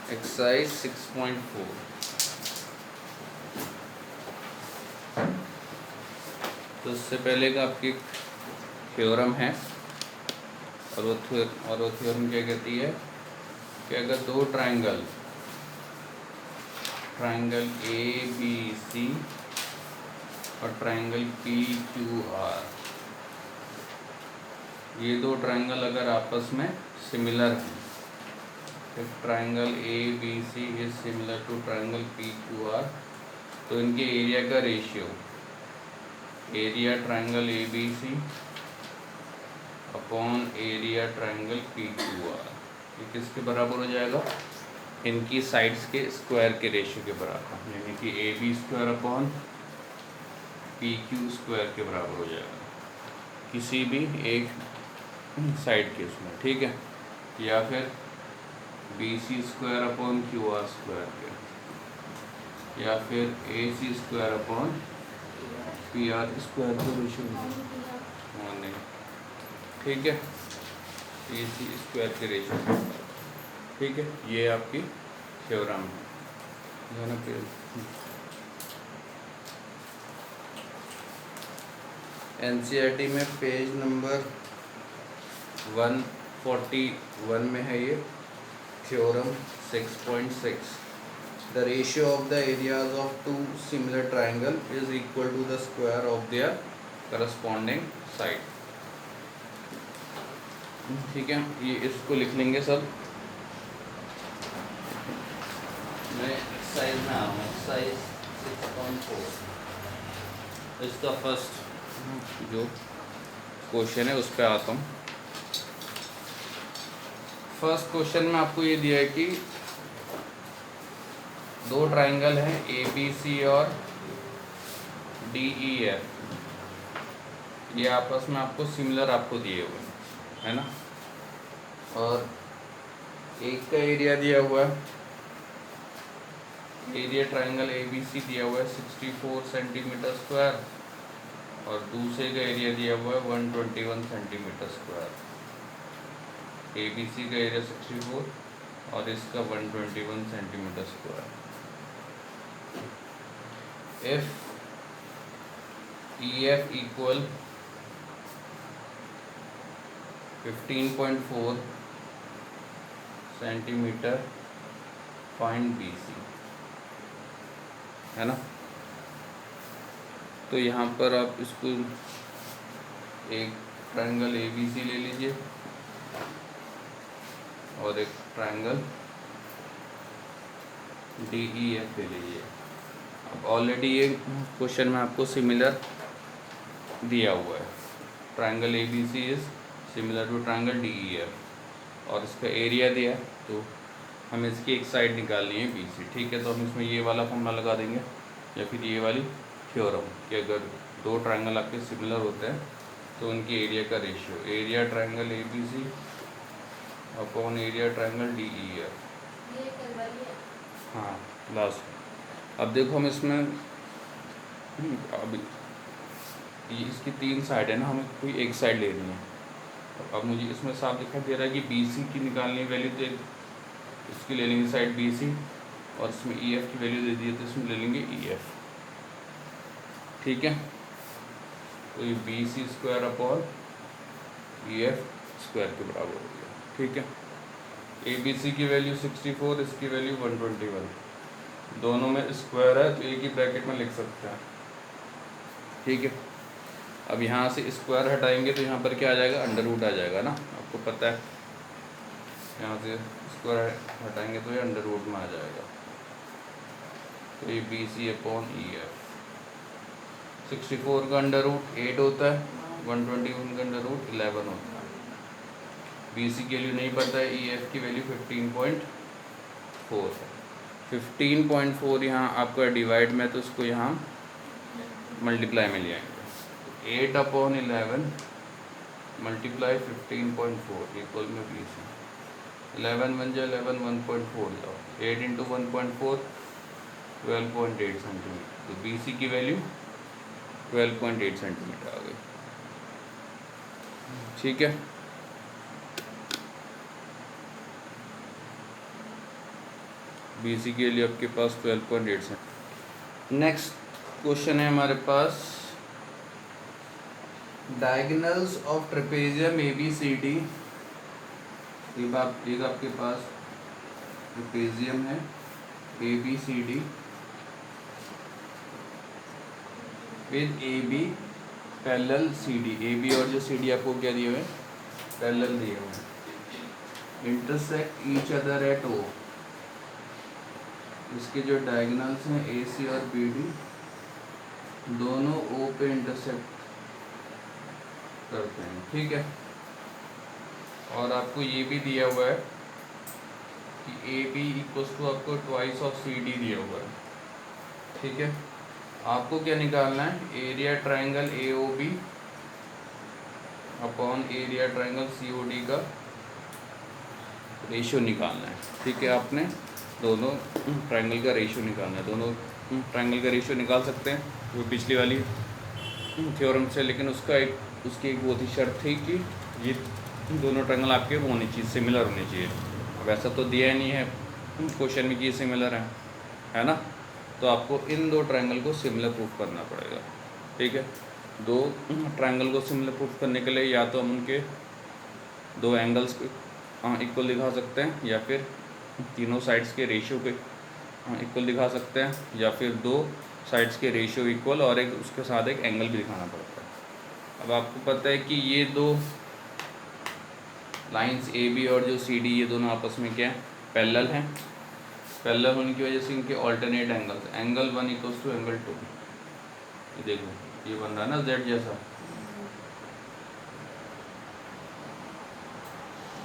Exercise 6.4। तो इससे पहले का आपकी थ्योरम है, और वो थ्योरम क्या कहती है कि अगर दो ट्राइंगल ए बी सी और ट्राइंगल पी क्यू आर, ये दो ट्राइंगल अगर आपस में सिमिलर हैं, if triangle A B C is similar to triangle P Q R, तो इनके एरिया का ratio, area triangle A B C upon area triangle P Q R, ये किसके बराबर हो जाएगा? इनकी साइड्स के स्क्वायर के रेशियो के बराबर, यानी कि A B square upon P Q square के बराबर हो जाएगा, किसी भी एक साइड के उसमें, ठीक है। या फिर B C square upon Q R square के, या फिर A C square upon P R square के रेशियो, ठीक है, ए सी स्क्वायर के रेशियो, ठीक है। ये आपकी थ्योरम है ना। एनसीईआरटी में पेज नंबर 141 में है ये theorem 6.6। The ratio of the areas of two similar triangle is equal to the square of their corresponding side, ठीक है। ये इसको लिख लेंगे सब। मैं एक्सरसाइज में आऊँ, एक्सरसाइज 6.4, इसका फर्स्ट जो क्वेश्चन है उस पर आता हूँ। फर्स्ट क्वेश्चन में आपको ये दिया है कि दो ट्राइंगल हैं ए बी सी और डी ई एफ, ये आपस में आपको सिमिलर आपको दिए हुए हैं, है ना। और एक का एरिया दिया हुआ है, area triangle A B C दिया हुआ है 64 सेंटीमीटर स्क्वायर, और दूसरे का एरिया दिया हुआ है 121 centimetre square. A B C का एरिया 64 और इसका 121 centimetre square. If E F equal 15.4 centimetre, find B C, है ना। तो यहाँ पर आप इसको एक ट्रायंगल ए बी सी ले लीजिए और एक ट्रायंगल डी ई एफ ले लीजिए। अब ऑलरेडी ये क्वेश्चन में आपको सिमिलर दिया हुआ है, triangle A B C is similar to triangle D E F, और इसका एरिया दिया है, तो हमें इसकी एक साइड निकालनी है बी सी, ठीक है। तो हम इसमें ये वाला फॉर्मूला लगा देंगे, या फिर ये वाली थ्योरम कि अगर दो ट्रायंगल आपके सिमिलर होते हैं तो उनकी एरिया का ratio, area triangle A B C upon area triangle D E F. हाँ लास्ट। अब देखो हम इसमें अब इसकी तीन साइड है ना, हमें कोई एक साइड लेनी है। अब मुझे इसमें साफ दिखाई दे रहा है कि बी सी की निकालनी वैल्यू, तो इसकी ले लेंगे साइड बी सी, और इसमें ई एफ की वैल्यू दे दी है तो इसमें ले लेंगे ई एफ, ठीक है। तो ये B C square upon E F square के बराबर हो गया, ठीक है। ए बी सी की वैल्यू 64, इसकी वैल्यू 121, दोनों में स्क्वायर है तो एक ही ब्रैकेट में लिख सकते हैं, ठीक है। अब यहाँ से स्क्वायर हटाएंगे तो यहाँ पर क्या आ जाएगा? अंडर रूट आ जाएगा ना, आपको पता है। यहाँ से स्क्वायर हटाएंगे तो ये अंडर रूट में आ जाएगा, तो ये B C upon E F. 64 का अंडर रूट 8 होता है, 121 का अंडर रूट 11 होता है। बी सी की वैल्यू नहीं पता है, ई एफ की वैल्यू 15.4 है। 15.4 यहाँ आपका डिवाइड में, तो उसको यहाँ मल्टीप्लाई में ले आएंगे। 8 अपॉन 11 मल्टीप्लाई 15.4 इक्वल में बी सी। 11 1 जा 11, 1.4 जाओ, 8 इंटू 1.4 12.8 सेंटीमीटर, तो बी सी की वैल्यू 12.8 सेंटीमीटर आ गई, ठीक है। BC के लिए आपके पास 12.8 है। नेक्स्ट क्वेश्चन है हमारे पास, डायगोनल्स ऑफ ट्रेपेजियम ABCD। एक आपके पास ट्रेपेजियम है ABCD with AB parallel CD। AB और जो CD आपको क्या दिए हुए हैं, पैरेलल दिए हुए हैं, intersect each other at O। इसके जो डायगोनल्स हैं AC और BD दोनों O पे इंटरसेक्ट करते हैं, ठीक है। और आपको ये भी दिया हुआ है कि AB इक्वल्स टू आपको ट्वाइस ऑफ CD दिया हुआ है, ठीक है। आपको क्या निकालना है, area triangle AOB upon area triangle COD का रेशियो निकालना है, ठीक है। आपने दोनों ट्रायंगल का रेशियो निकालना है, दोनों ट्रायंगल का रेशियो निकाल सकते हैं वो पिछली वाली थ्योरम से, लेकिन उसकी एक बहुत ही शर्त थी कि ये दोनों ट्रायंगल आपके होने चाहिए, सिमिलर होने चाहिए। वैसा तो दिया नहीं है क्वेश्चन में कि ये सिमिलर है ना, तो आपको इन दो ट्रायंगल को सिमिलर प्रूफ करना पड़ेगा, ठीक है। दो ट्रायंगल को सिमिलर प्रूफ करने के लिए या तो हम उनके दो एंगल्स को इक्वल दिखा सकते हैं, या फिर तीनों साइड्स के रेशियो के इक्वल दिखा सकते हैं, या फिर दो साइड्स के रेशियो इक्वल और एक उसके साथ एक एंगल भी दिखाना पड़ता है। अब आपको पता है कि ये दो लाइंस AB और जो CD ये दोनों आपस में क्या है, पैरेलल हैं। पैरेलल होने की वजह से इनके alternate angles, angle 1 equals to angle 2। ये देखो ये बन रहा है ना Z जैसा,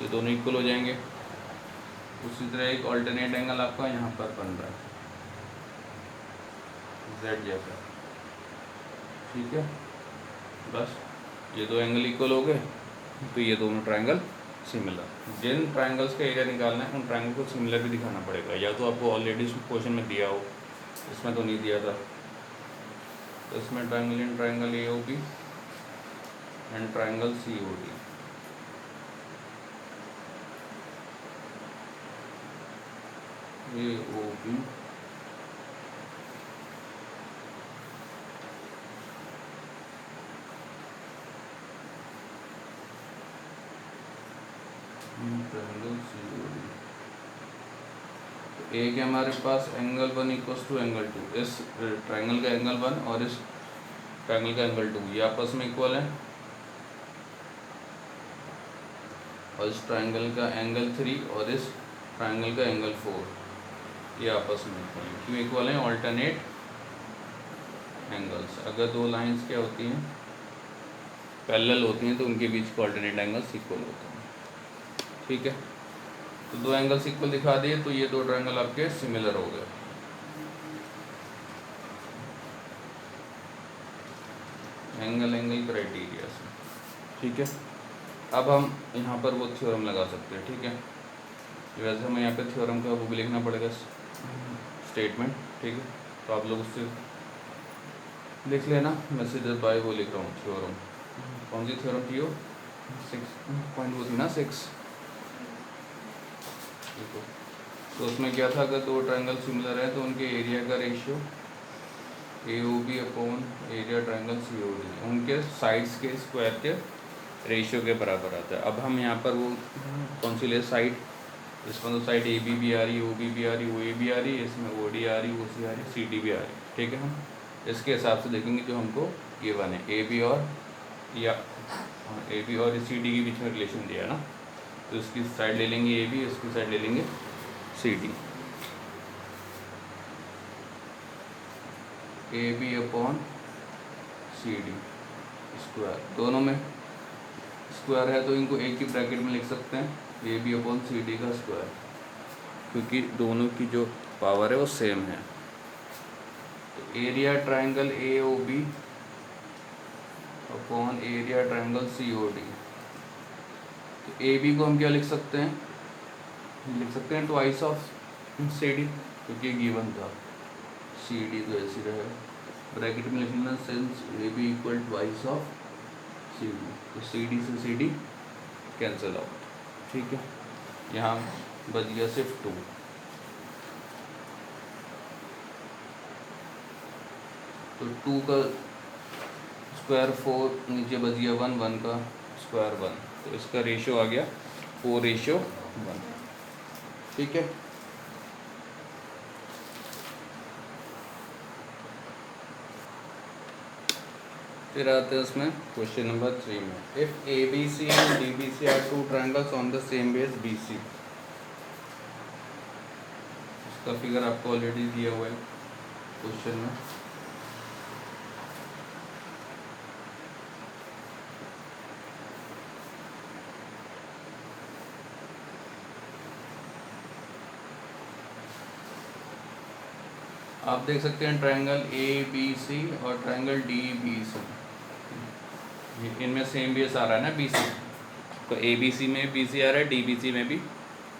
ये दोनों इक्वल हो जाएंगे। उसी तरह एक ऑल्टरनेट एंगल आपका यहाँ पर बन रहा है Z जैसा, ठीक है। बस ये दो एंगल इक्वल हो गए, तो ये दोनों ट्रायंगल सिमिलर। जिन ट्रायंगल्स का एरिया निकालना है उन ट्रायंगल को सिमिलर भी दिखाना पड़ेगा, या तो आपको ऑलरेडी क्वेश्चन में दिया हो, इसमें तो नहीं दिया था। तो इसमें triangle in triangle AOB and triangle COD, AOB triangle COD। एक है हमारे पास एंगल 1 इक्वल्स टू एंगल 2, इस ट्रायंगल का एंगल 1 और इस ट्रायंगल का एंगल 2 ये आपस में इक्वल है, और इस ट्रायंगल का एंगल 3 और इस ट्रायंगल का एंगल 4 ये आपस में इक्वल है। क्यों इक्वल है, ऑल्टरनेट एंगल्स। अगर दो लाइंस क्या होती हैं, पैरेलल होती हैं, तो उनके बीच के ऑल्टरनेट एंगल्स इक्वल होते हैं, ठीक है। तो दो एंगल्स इक्वल दिखा दिए, तो ये दो ट्रायंगल आपके सिमिलर हो गए। एंगल क्राइटेरिया से, ठीक है। अब हम यहाँ पर वो थ्योरम लगा सकते हैं, ठीक है। वैसे हमें यहाँ पे थ्योरम का वो भी लिखना पड़ेगा, स्टेटमेंट, ठीक है। तो आप लोग उससे लिख लेना, मैं सीधे बाय वो लिख रहा हूँ थ्योरम। कौन सी थ्योरम थी वो, 6 वो थी ना 6, देखो। तो उसमें क्या था, अगर दो ट्रायंगल सिमिलर है तो उनके एरिया का ratio AOB upon area triangle COD उनके साइड्स के स्क्वायर के रेशियो के बराबर आता है। अब हम यहाँ पर वो कौन सी ले, साइड, इसमें तो साइड AB भी आ रही है, OB भी आ रही है, OA भी आ रही है, इसमें OD आ रही है, OC आ रही है, CD भी आ रही है, ठीक है। हम इसके हिसाब से देखेंगे जो हमको ये बने AB और या AB और CD के बीच में रिलेशन दिया है ना, तो इसकी साइड ले लेंगे AB, इसकी साइड ले लेंगे CD। AB upon CD square, दोनों में स्क्वायर है तो इनको एक ही ब्रैकेट में लिख सकते हैं, AB अपॉन CD का स्क्वायर, क्योंकि दोनों की जो पावर है वो सेम है। तो area triangle AOB upon area triangle COD, तो AB को हम क्या लिख सकते हैं, लिख सकते हैं ट्वाइस ऑफ CD, क्योंकि गिवन था। CD तो ऐसे रहेगा, ब्रैकेट में लिखना since AB equal twice of CD, तो CD से CD कैंसिल आउट, ठीक है। यहाँ बच गया सिर्फ 2, तो 2 का स्क्वायर 4, नीचे बच गया 1, 1 का स्क्वायर 1, तो इसका रेशियो आ गया 4:1। ठीक है। फिर आते हैं उसमें क्वेश्चन नंबर 3 में, if A B C and D B C are two triangles on the same base B C. इसका फिगर आपको ऑलरेडी दिया हुआ है क्वेश्चन में। आप देख सकते हैं ट्रायंगल ए बी सी और ट्रायंगल डी बी सी, इनमें सेम बेस आ रहा है ना बी सी, तो ए बी सी में बी सी आ रहा है, डी बी सी में भी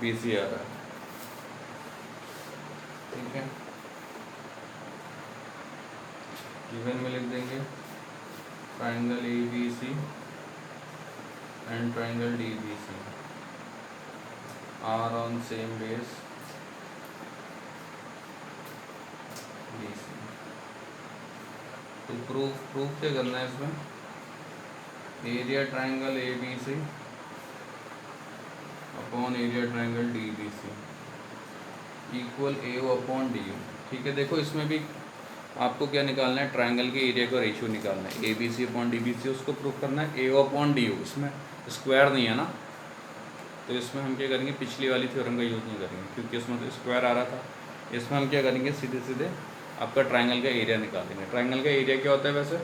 बी सी आ रहा है। ठीक है, गिवन में लिख देंगे triangle A B C and triangle D B C are on same base B C. तो प्रूफ क्या करना है इसमें, area triangle A B C upon area triangle D B C equal A O upon D U. ठीक है, देखो इसमें भी आपको क्या निकालना है, ट्रायंगल के एरिया का रेशियो निकालना है, A B C upon D B C उसको प्रूफ करना है, A O upon D U, इसमें स्क्वायर नहीं है ना, तो इसमें हम क्या करेंगे, पिछली वाली थ्योरम का यूज़ नहीं करेंगे क्योंकि इसमें तो स्क्वायर आ रहा था। इसमें हम क्या करेंगे, सीधे सीधे आपका ट्रायंगल का एरिया निकालेंगे। ट्रायंगल का एरिया क्या होता है वैसे,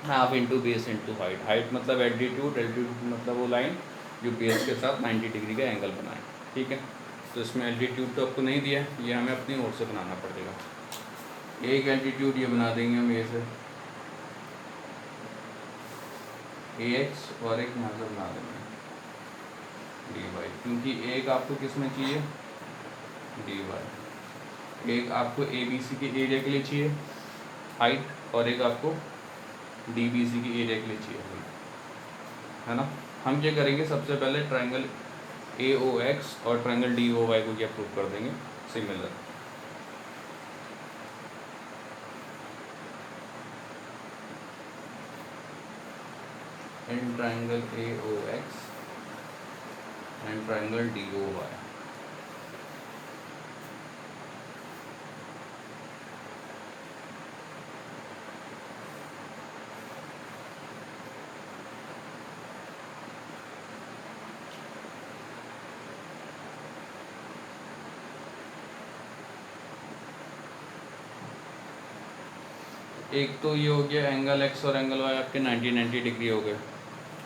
half into base into height. Height मतलब एल्टीट्यूड, एल्टीट्यूड मतलब वो लाइन जो बेस के साथ 90 डिग्री का एंगल बनाए। ठीक है, तो इसमें एल्टीट्यूड तो आपको नहीं दिया है, ये हमें अपनी ओर से बनाना पड़ेगा। एक एल्टीट्यूड ये बना देंगे हम, ये से ए एक्स, और एक यहाँ से बना देंगे डी वाई, क्योंकि एक आपको किस में चाहिए, डी वाई। एक आपको ए बी सी के एरिया के लिए चाहिए हाइट, और एक आपको डी बी सी की एरिया के लिए चाहिए, है ना। हम क्या करेंगे, सबसे पहले ट्रायंगल ए ओ एक्स और ट्रायंगल डी ओ वाई को क्या प्रूव कर देंगे, similar. In triangle A O X and triangle D O Y, एक तो ये हो गया एंगल एक्स और एंगल वाई आपके 90 डिग्री हो गए,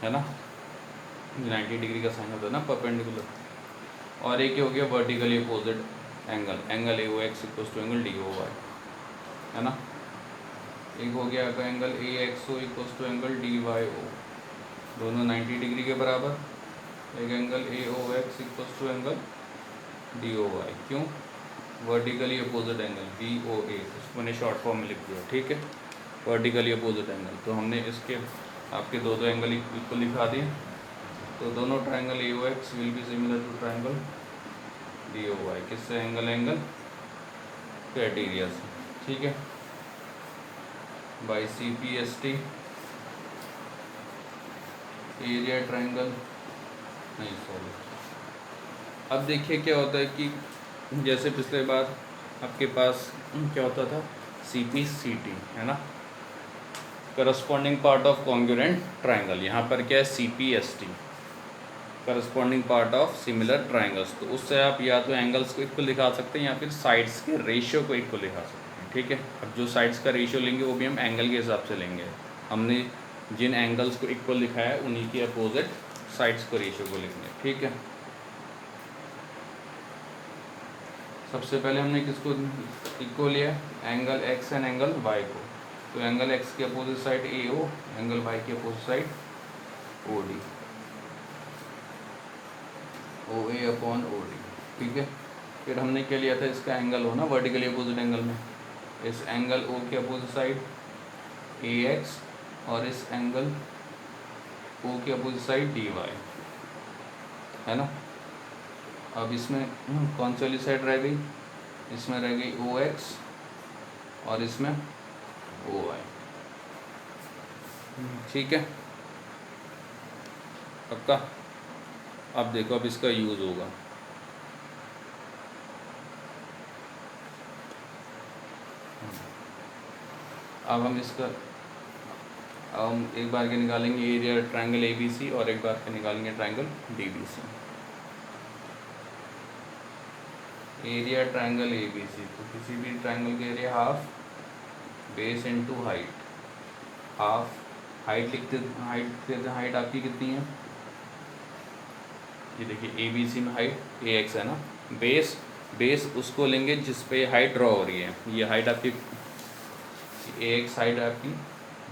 है ना, 90 डिग्री का साइन होता है ना परपेंडिकुलर। और एक हो गया vertically opposite angle, angle A O X equals to angle D O Y, है ना। एक हो गया आपका angle A X O equals to angle D Y O, दोनों 90 डिग्री के बराबर। एक angle A O X equals to angle D O Y, क्यों, vertically opposite angle B O A, इसको मैंने शॉर्ट फॉर्म में लिख दिया। ठीक है, वर्टिकली अपोजिट एंगल, तो हमने इसके आपके दो एंगल इक्वल लिखा दिए, तो दोनों triangle A O X will be similar to triangle D O Y, किससे, एंगल एंगल क्राइटेरिया से। ठीक है, by C P S T area triangle, नहीं सॉरी। अब देखिए क्या होता है कि जैसे पिछले बार आपके पास क्या होता था, सी पी सी टी, है ना, corresponding part of congruent triangle. यहाँ पर क्या है, C P S T, corresponding part of similar triangles. तो उससे आप या तो एंगल्स को इक्वल दिखा सकते हैं या फिर साइड्स के रेशियो को इक्वल दिखा सकते हैं। ठीक है, अब जो साइड्स का रेशियो लेंगे वो भी हम एंगल के हिसाब से लेंगे। हमने जिन एंगल्स को इक्वल दिखाया है उन्हीं के अपोजिट साइड्स को रेशियो को लिखेंगे। ठीक है, सबसे पहले हमने किसको इक्वल लिया, angle X and angle Y को। तो एंगल एक्स के opposite side A O, angle Y के opposite side O D, O A upon O D. ठीक है, फिर हमने क्या लिया था, इसका एंगल हो ना वर्टिकली अपोजिट एंगल में, इस एंगल ओ के अपोजिट साइड ए एक्स और इस एंगल ओ के अपोजिट साइड डी वाई, है ना। अब इसमें कौन सी वाली साइड रह गई, इसमें रह गई OX और इसमें OY। ठीक है, पक्का। अब देखो, अब इसका यूज़ होगा। अब हम एक बार के निकालेंगे एरिया ट्रायंगल ABC और एक बार के निकालेंगे triangle DBC। Area triangle ABC, तो किसी भी ट्रायंगल के area half base into height. Half height लिखते हाइट आपकी कितनी है, ये देखिए ABC में हाइट AX है ना। बेस उसको लेंगे जिस पे हाइट ड्रॉ हो रही है। ये हाइट आपकी AX हाइट आपकी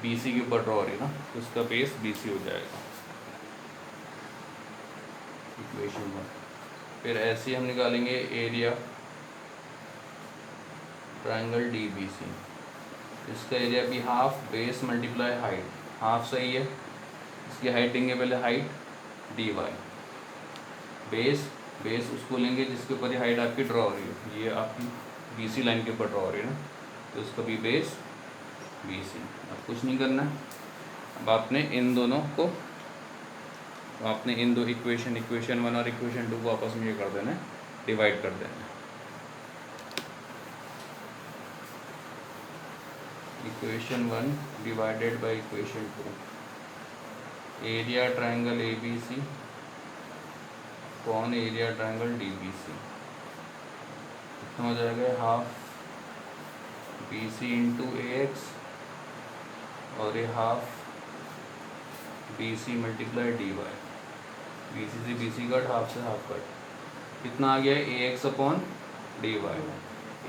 BC के ऊपर ड्रॉ हो रही है ना, तो उसका बेस BC हो जाएगा, इक्वेशन 1। फिर ऐसे हम निकालेंगे एरिया ट्रायंगल DBC। इसका एरिया भी half base multiply height. Half सही है, इसकी हाइट लेंगे पहले हाइट DY। बेस उसको लेंगे जिसके ऊपर ये हाइट आपकी ड्रॉ हो रही है। ये आपकी BC लाइन के ऊपर ड्रॉ हो रही है ना, तो इसका भी बेस BC। अब कुछ नहीं करना है। अब आपने इन दो इक्वेशन 1 और इक्वेशन 2 को आपस में ये कर देना है, डिवाइड कर देना है। Equation 1 divided by equation 2, area triangle ABC कौन एरिया ट्रायंगल DBC, कितना हो जाएगा, हाफ BC इंटू AX और ये half BC multiply DY। BC से BC कट, हाफ से हाफ कट, कितना आ गया है AX upon DY।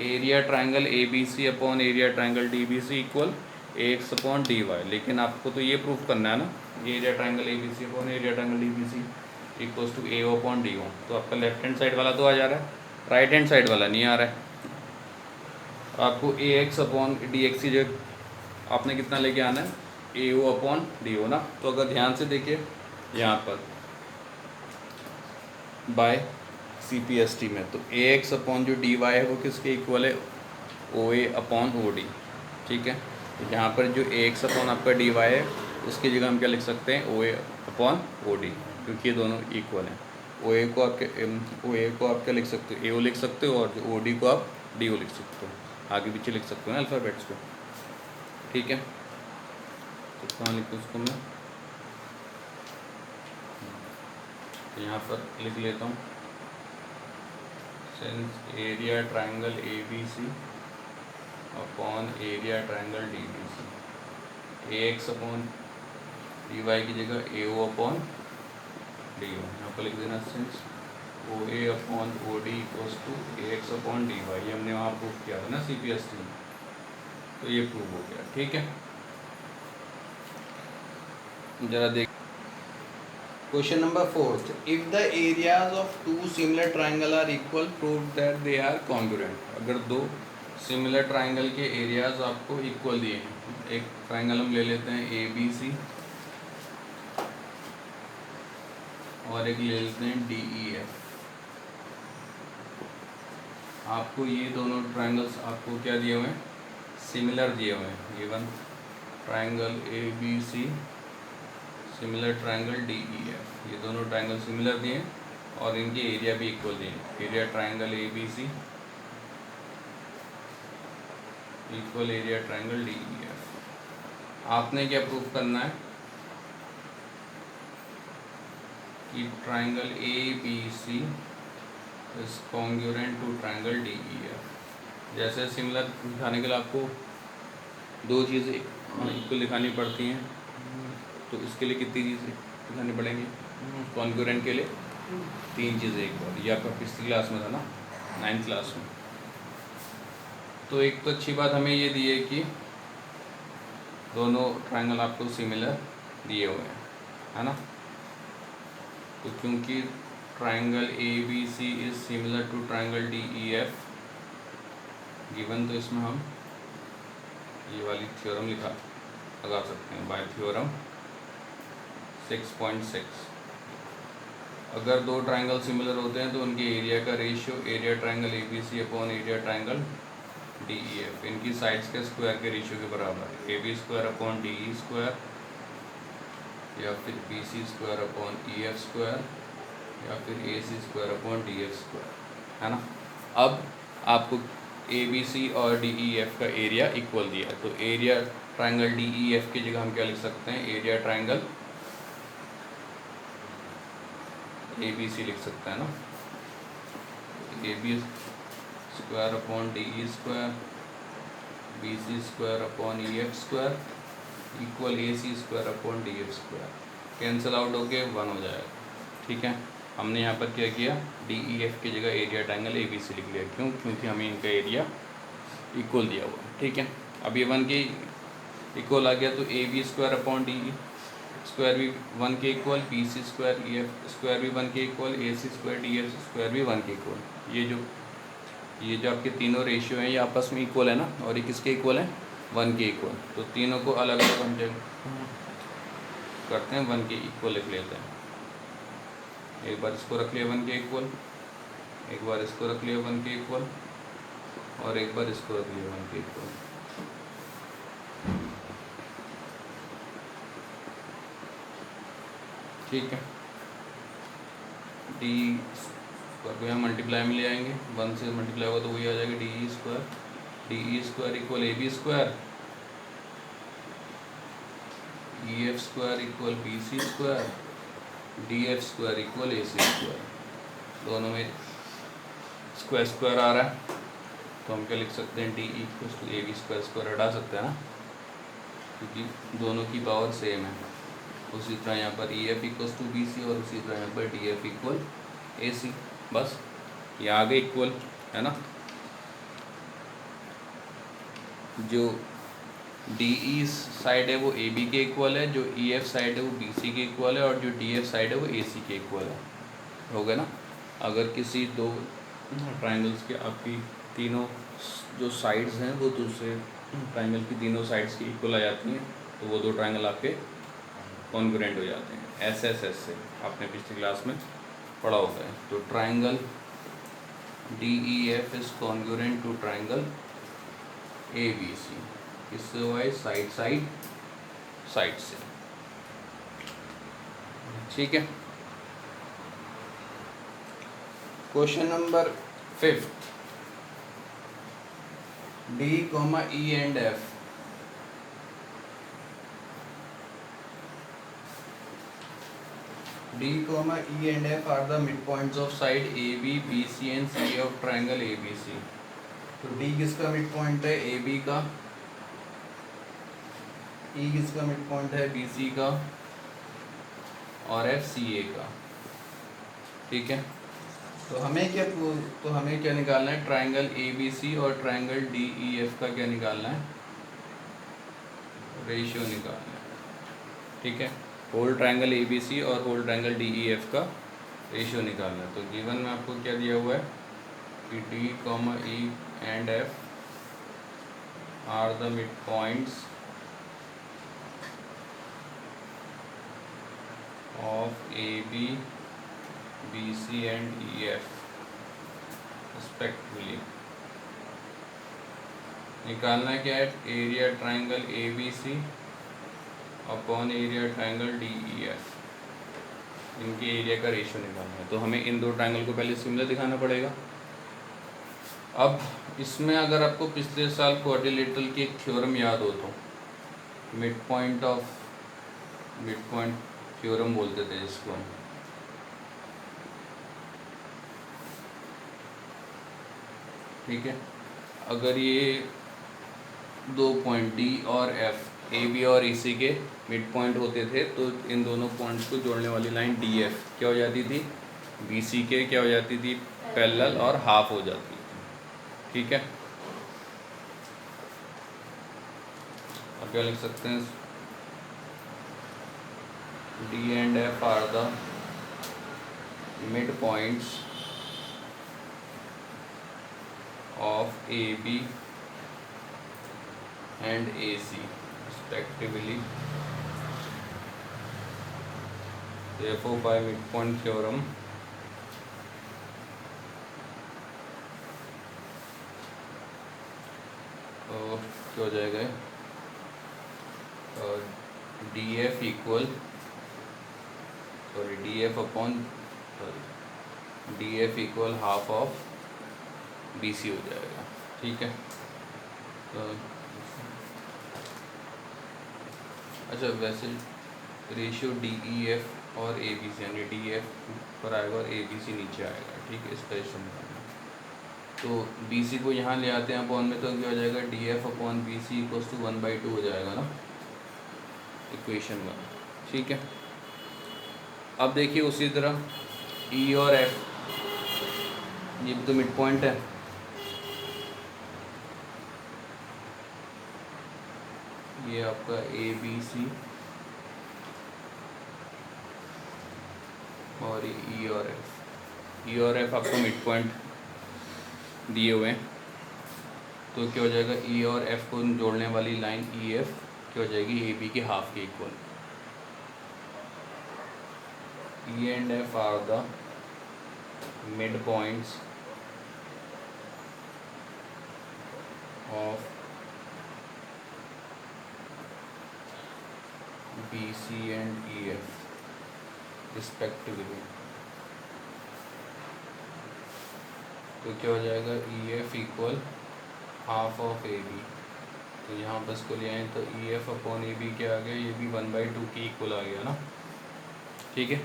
Area triangle ABC upon area triangle DBC equal AX upon DY। लेकिन आपको तो ये प्रूफ करना है ना, area triangle ABC upon area triangle DBC equals to AO upon DO। तो आपका लेफ्ट हैंड साइड वाला तो आ जा रहा है, राइट हैंड साइड वाला नहीं आ रहा है। आपको AX अपॉन DX की जगह आपने कितना लेके आना है, AO अपॉन DO ना। तो अगर ध्यान से देखिए यहाँ पर बाय CPST में, तो AX अपॉन जो DY है वो किसके इक्वल है, OA अपॉन OD। ठीक है, तो यहाँ पर जो AX अपॉन आपका DY है उसकी जगह हम क्या लिख सकते हैं, OA अपॉन OD, क्योंकि ये दोनों इक्वल हैं। OA को आप क्या लिख सकते हो, AO लिख सकते हो, और जो OD को आप DO लिख सकते हो, आगे पीछे लिख सकते हो ना अल्फ़ाबेट्स को। ठीक है, तो कहाँ लिखूँ उसको मैं, तो यहाँ पर लिख लेता हूँ, since area triangle ABC upon area triangle DBC, AX upon DY की जगह AO अपॉन DO। यहाँ पर लिख देना since OA upon OD equals to AX upon DY। ये हमने वहाँ प्रूव किया था ना CPST में, तो ये प्रूव हो गया। ठीक है, जरा देख question number 4, if the areas of two similar triangle are equal prove that they are congruent. अगर दो सिमिलर ट्राइंगल के एरियाज आपको इक्वल दिए हैं, एक ट्राइंगल हम ले लेते हैं ABC और एक ले लेते हैं DEF। आपको ये दोनों ट्राइंगल्स आपको क्या दिए हुए हैं, सिमिलर दिए हुए हैं। Given triangle ABC similar triangle DEF, ये दोनों ट्राइंगल सिमिलर दिए हैं और इनके एरिया भी इक्वल दिए हैं। Area triangle ABC equal area triangle DEF। आपने क्या प्रूफ करना है कि triangle ABC is congruent to triangle DEF। जैसे सिमिलर दिखाने के लिए आपको दो चीज़ें इक्वल दिखानी पड़ती हैं, तो इसके लिए कितनी चीज़ें दिखानी पड़ेंगी, कॉन्ग्रुएंट के लिए 3 चीज़ें इक्वल। ये आपका किसकी क्लास में था ना, 9th क्लास में। तो एक तो अच्छी बात हमें ये दी है कि दोनों ट्राइंगल आपको सिमिलर दिए हुए हैं, है ना। तो क्योंकि triangle ABC is similar to triangle DEF given, तो इसमें हम ये वाली थ्योरम लगा सकते हैं बाय थ्योरम 6.6। अगर दो ट्रायंगल सिमिलर होते हैं तो उनके एरिया का ratio area triangle A B C upon area triangle D E F इनकी साइड्स के स्क्वायर के रेशियो के बराबर है। A B square upon D E square या फिर B C square upon E F square या फिर A C square upon D F square, है ना। अब आपको ए बी सी और डी ई एफ का एरिया इक्वल दिया है, तो area triangle D E F की जगह हम क्या लिख सकते हैं, area triangle A B C लिख सकते हैं ना। A B square upon D E square B C square upon E F square equal A C square upon D F square, cancel out होके 1 हो जाएगा। ठीक है, हमने यहाँ पर क्या किया, डी ई एफ की जगह area triangle A B C लिख लिया। क्यों? क्योंकि हमें इनका एरिया इक्वल दिया हुआ है। ठीक है, अब ये 1 के इक्वल आ गया, तो A B square upon D E square भी 1 के इक्वल, B C square E F square भी 1 के इक्वल, A C square D F square भी 1 के इक्वल। ये जो आपके तीनों रेशियो हैं ये आपस में इक्वल है ना, और ये किसके इक्वल है, 1 के इक्वल। तो तीनों को अलग अलग हम करते हैं, 1 के इक्वल लिख लेते हैं। एक बार इसको रख लिया 1 के इक्वल, एक बार इसको रख लिया 1 के इक्वल, और एक बार इसको रख लिया 1 के इक्वल। ठीक है, डी स्क्वायर को यहाँ मल्टीप्लाई में ले आएंगे, 1 से मल्टीप्लाई होगा तो वही आ जाएगा D E square equal A B square, E F square equal B C square, D F square equal A C square. दोनों में स्क्वायर स्क्वायर आ रहा है, तो हम क्या लिख सकते हैं, D E equal to A B square, square हटा सकते हैं ना, क्योंकि दोनों की पावर सेम है। उसी तरह यहाँ पर E F equal to B C, और उसी तरह यहाँ पर D F equal A C. बस ये आ गए इक्वल, है ना। जो डी ई साइड है वो ए बी के इक्वल है, जो ई एफ साइड है वो बी सी के इक्वल है, और जो डी एफ साइड है वो ए सी के इक्वल है। हो गया ना। अगर किसी दो ट्राइंगल्स के आपकी तीनों जो साइड्स हैं वो दूसरे ट्राइंगल की तीनों साइड्स की इक्वल आ जाती हैं, तो वो दो ट्राइंगल आपके कॉन्ग्रुएंट हो जाते हैं। एस एस एस से आपने पिछली क्लास में पढ़ा होता है। तो triangle D E F is congruent to triangle A B C, किससे हुआ है, साइड से। ठीक है, question number 5, D comma E and F D, E and F are the midpoints of side AB, BC and C of triangle ABC। तो D किसका midpoint है, AB का, E किसका मिडपॉइंट है, BC का, और F CA का। ठीक है, तो हमें क्या निकालना है, ट्राइंगल ABC और ट्राइंगल DEF का क्या निकालना है, रेशियो निकालना है। ठीक है, whole triangle A B C और whole triangle D E F का रेशियो निकालना है। तो गिवन में आपको क्या दिया हुआ है कि D comma E and F are the mid points of A B, B C and E F respectively. निकालना क्या है, area triangle A B C upon area triangle D E F, इनके एरिया का रेशियो निकालना है। तो हमें इन दो ट्रायंगल को पहले सिमिलर दिखाना पड़ेगा। अब इसमें अगर आपको पिछले साल क्वाड्रिलेटरल की एक थ्योरम याद हो तो मिड पॉइंट थ्योरम बोलते थे जिसको हम, ठीक है। अगर ये दो पॉइंट डी और एफ, ए बी और ई सी के मिड पॉइंट होते थे, तो इन दोनों पॉइंट्स को जोड़ने वाली लाइन डी एफ क्या हो जाती थी, बी सी के क्या हो जाती थी, पैरेलल और हाफ हो जाती थी। ठीक है, अब क्या लिख सकते हैं, D and F are the mid points of A B and A C respectively therefore by midpoint theorem क्या हो जाएगा D F equal D F upon D F equal half of B C हो जाएगा। ठीक है, तो अच्छा वैसे रेशियो डी ई एफ और ए बी सी, यानी डी एफ ऊपर आएगा और ए बी सी नीचे आएगा। ठीक है, इस पर समझना। तो बी सी को यहाँ ले आते हैं अपॉन में, तो क्या हो जाएगा D F upon B C equals to 1/2 हो जाएगा ना, इक्वेशन 1। ठीक है, अब देखिए उसी तरह ई और एफ, ये भी तो मिड पॉइंट है। ये आपका ए बी सी और ई और एफ, ई और एफ आपको मिड पॉइंट दिए हुए हैं। तो क्या हो जाएगा ई और एफ को जोड़ने वाली लाइन ई एफ क्या हो जाएगी ए बी के हाफ के equal. E and F are the mid points of B C and E F respectively. तो क्या हो जाएगा E F equal half of A B. तो यहाँ बस को ले आए तो E F upon A B क्या आ गया, ये भी 1/2 के इक्वल आ गया ना। ठीक है,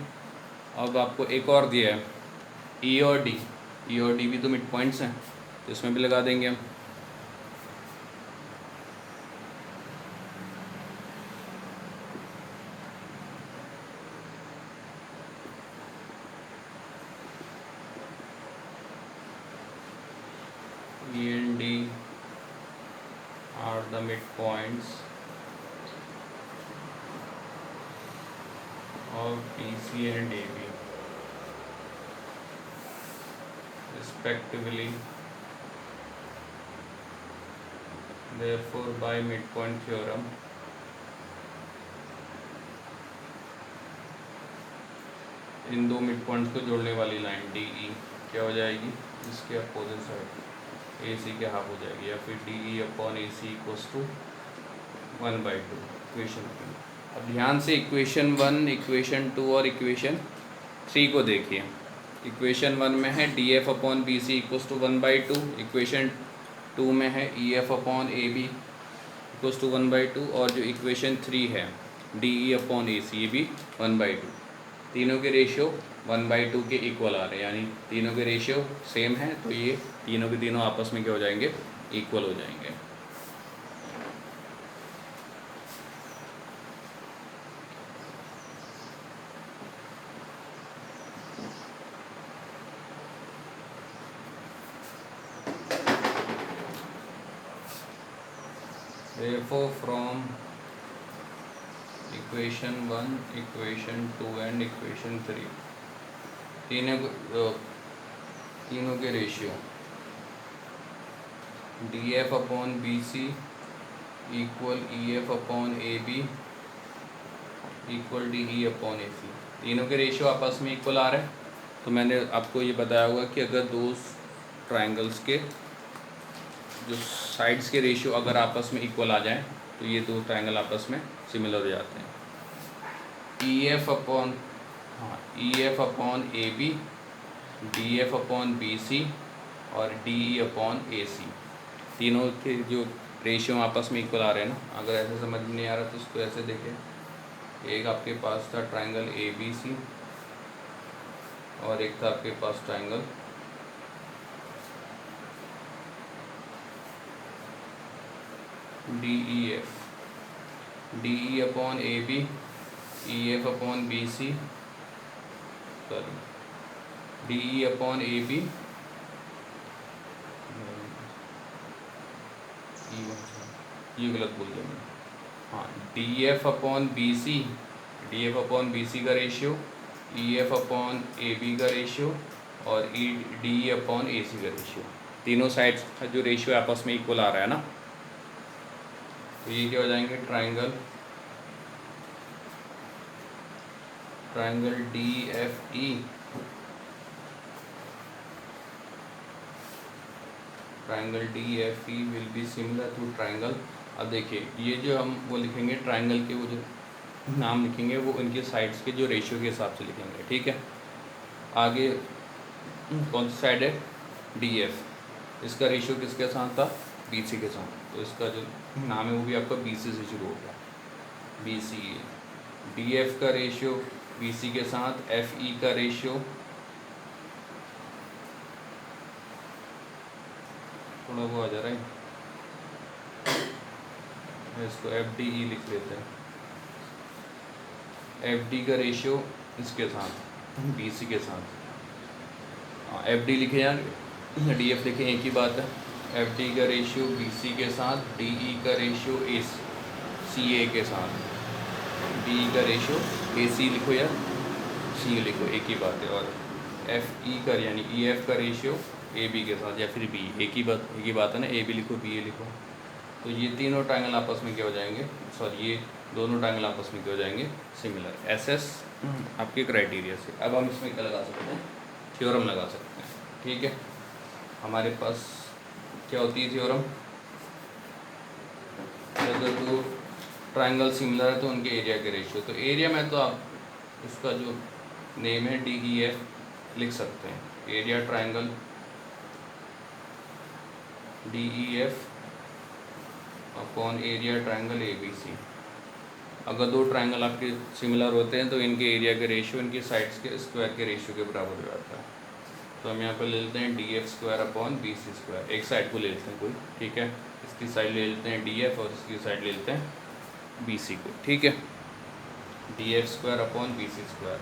अब आपको एक और दिया है ई और डी। ई और डी भी तो मिड पॉइंट्स हैं, तो इसमें भी लगा देंगे हम। E and D are the midpoints of BC and AB respectively. Therefore, by midpoint theorem, इन दो मिड पॉइंट्स को जोड़ने वाली लाइन डी ई क्या हो जाएगी, इसके अपोजिट साइड ए सी के हाफ हो जाएगी, या फिर D E upon A C equals to 1/2 equation 3। अब ध्यान से इक्वेशन 1, इक्वेशन 2 और इक्वेशन 3 को देखिए। इक्वेशन 1 में है D F upon B C equals to 1/2, equation 2 में है E F upon A B equals to 1/2, और जो इक्वेशन 3 है डी ई अपॉन ए सी, ये भी 1/2। तीनों के रेशियो 1/2 के इक्वल आ रहे हैं, यानी तीनों के रेशियो सेम है, तो ये तीनों के तीनों आपस में क्या हो जाएंगे, इक्वल हो जाएंगे। Therefore, from equation 1, equation 2 and equation 3 तीनों के ratio D F upon B C equal E F upon A B equal D E upon A C, तीनों के रेशियो आपस में इक्वल आ रहे हैं। तो मैंने आपको ये बताया हुआ कि अगर दो ट्रायंगल्स के जो साइड्स के रेशियो अगर आपस में इक्वल आ जाएं, तो ये दो ट्रायंगल आपस में सिमिलर हो जाते हैं। E F upon A B, D F upon B C और D E upon A C, तीनों के जो रेशियो आपस में इक्वल आ रहे हैं ना। अगर ऐसे समझ में नहीं आ रहा तो इसको ऐसे देखें, एक आपके पास था ट्रायंगल ए बी सी और एक था आपके पास triangle D E F. D E upon A B, E F upon B C, sorry D E upon A B, ये गलत बोल दिया मैंने। हाँ, D F upon B C, D F upon B C का ratio, E F upon A B का ratio और E D E upon A सी का रेशियो, तीनों साइड्स का जो रेशियो आपस में इक्वल आ रहा है ना, तो ये क्या हो जाएंगे triangle triangle D F E, triangle D F E will be similar to triangle. अब देखिए ये जो हम वो लिखेंगे ट्राइंगल के वो जो नाम लिखेंगे वो इनके साइड्स के जो रेशियो के हिसाब से लिखेंगे, ठीक है। आगे कौन सी साइड है, डी एफ, इसका रेशियो किसके साथ था, बी सी के साथ, तो इसका जो नाम है वो भी आपका बी सी से शुरू होगा, बी सी। डी एफ का रेशियो बी सी के साथ, एफ ई का रेशियो, थोड़ा वो आ जा रहा है, इसको एफ डी ई लिख लेते हैं, एफ डी का रेशियो इसके साथ, बी सी के साथ, एफ डी लिखे यार, डी एफ लिखे, एक ही बात है। एफ डी का रेशियो बी सी के साथ, डी ई का रेशियो ए सी ए के साथ, डी ई का रेशियो ए सी लिखो यार, सी लिखो, एक ही बात है। और एफ ई का यानी ई एफ का रेशियो ए बी के साथ या फिर बी, एक ही बात है ना, ए बी लिखो बी ए लिखो। तो ये तीनों ट्रायंगल आपस में क्या हो जाएंगे, सॉरी ये दोनों ट्रायंगल आपस में क्या हो जाएंगे, सिमिलर, एस एस आपके क्राइटेरिया से। अब हम इसमें क्या लगा सकते हैं, थ्योरम लगा सकते हैं, ठीक है। हमारे पास क्या होती है थ्योरम, अगर दो ट्रायंगल सिमिलर है तो उनके एरिया के रेशियो, तो एरिया में तो आप इसका जो नेम है डी ई एफ लिख सकते हैं, area triangle D E F upon area triangle A B C. अगर दो ट्रायंगल आपके सिमिलर होते हैं तो इनके एरिया के रेशियो इनकी साइड्स के स्क्वायर के रेशियो के बराबर हो जाता है। तो हम यहाँ पर ले लेते हैं D F square upon B C square, एक साइड को ले लेते हैं कोई, ठीक है, इसकी साइड ले लेते हैं डी एफ और इसकी साइड ले लेते हैं बी सी को, ठीक है, D F square upon B C square.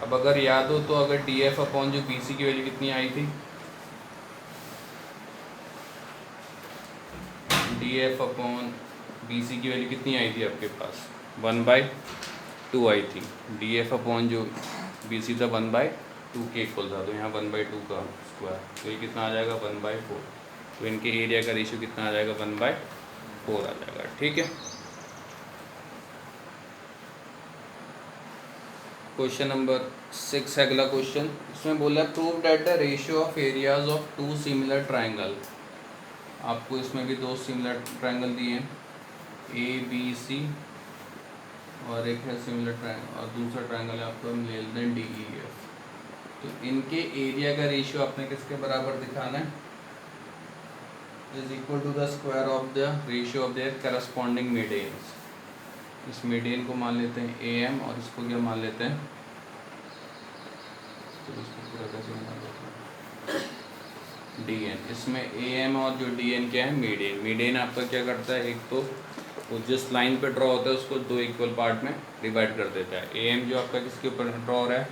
अब अगर याद हो तो अगर डी एफ अपॉन जो बी सी की वैल्यू कितनी आई थी, D F upon B C की वैल्यू कितनी आई थी आपके पास, 1/2 आई थी। डी एफ अपॉन जो बी सी था 1/2 के इक्वल था, तो यहाँ 1/2 का स्क्वायर, तो ये कितना आ जाएगा 1/4। तो इनके एरिया का रेशियो कितना आ जाएगा 1/4 आ जाएगा, ठीक है। क्वेश्चन नंबर 6 है अगला क्वेश्चन, इसमें बोला prove that the ratio of areas of two similar triangle. आपको इसमें भी दो सिमिलर ट्राइंगल दिए हैं, ए बी सी, और एक है सिमिलर ट्राइंगल और दूसरा ट्राइंगल है आपको हम ले लेते हैं डी ई एफ। तो इनके एरिया का रेशियो आपने किसके बराबर दिखाना है, is equal to the square of the ratio of their corresponding medians. इस मीडियन को मान लेते हैं ए एम और इसको क्या मान लेते हैं, तो इसको पूरा कैसे मान लेते हैं डी एन। इसमें ए एम और जो डी एन क्या है, मीडियन। मीडियन आपका क्या करता है, एक तो वो जिस लाइन पे ड्रॉ होता है उसको दो इक्वल पार्ट में डिवाइड कर देता है। ए एम जो आपका किसके ऊपर ड्रॉ हो रहा है,